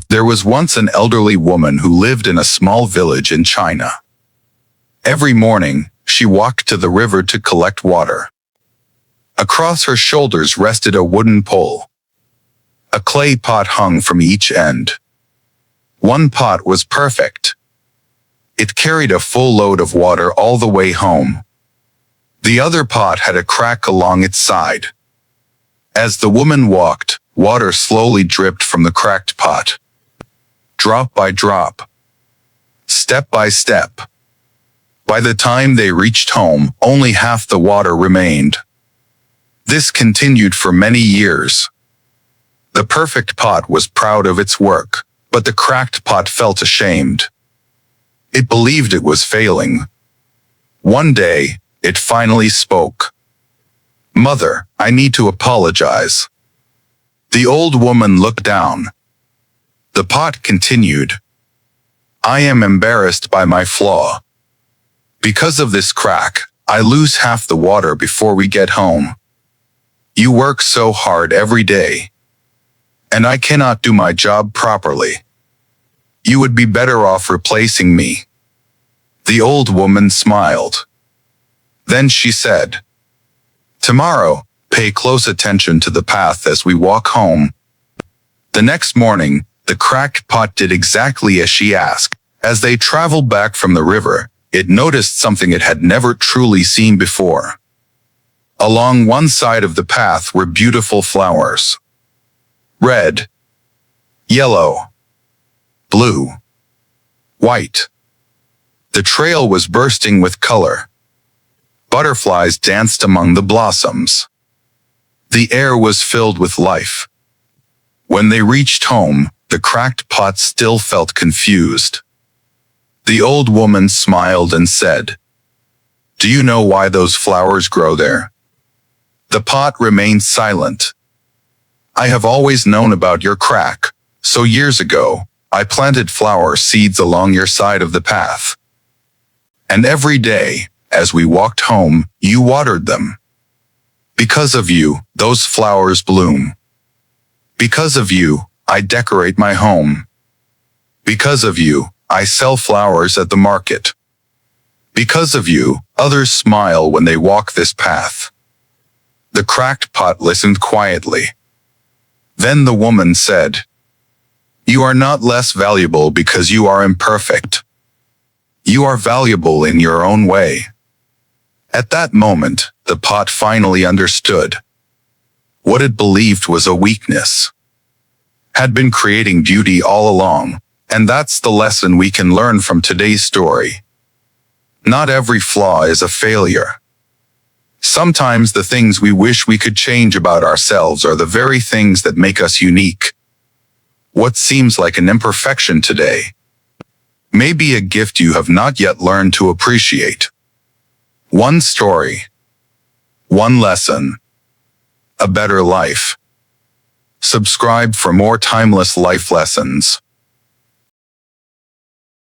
There was once an elderly woman who lived in a small village in China. Every morning, she walked to the river to collect water. Across her shoulders rested a wooden pole. A clay pot hung from each end. One pot was perfect. It carried a full load of water all the way home. The other pot had a crack along its side. As the woman walked, water slowly dripped from the cracked pot. Drop by drop. Step by step. By the time they reached home, only half the water remained. This continued for many years. The perfect pot was proud of its work, but the cracked pot felt ashamed. It believed it was failing. One day, it finally spoke. "Mother, I need to apologize." The old woman looked down. The pot continued. "I am embarrassed by my flaw. Because of this crack, I lose half the water before we get home. You work so hard every day, and I cannot do my job properly. You would be better off replacing me." The old woman smiled. Then she said, "Tomorrow, pay close attention to the path as we walk home." The next morning, the cracked pot did exactly as she asked. As they traveled back from the river, it noticed something it had never truly seen before. Along one side of the path were beautiful flowers. Red, yellow, blue, white. The trail was bursting with color. Butterflies danced among the blossoms. The air was filled with life. When they reached home, the cracked pot still felt confused. The old woman smiled and said, "Do you know why those flowers grow there?" The pot remained silent. "I have always known about your crack, so years ago, I planted flower seeds along your side of the path. And every day, as we walked home, you watered them. Because of you, those flowers bloom. Because of you, I decorate my home. Because of you, I sell flowers at the market. Because of you, others smile when they walk this path." The cracked pot listened quietly. Then the woman said, "You are not less valuable because you are imperfect. You are valuable in your own way." At that moment, the pot finally understood. What it believed was a weakness had been creating beauty all along, and that's the lesson we can learn from today's story. Not every flaw is a failure. Sometimes the things we wish we could change about ourselves are the very things that make us unique. What seems like an imperfection today may be a gift you have not yet learned to appreciate. One story, one lesson, a better life. Subscribe for more timeless life lessons.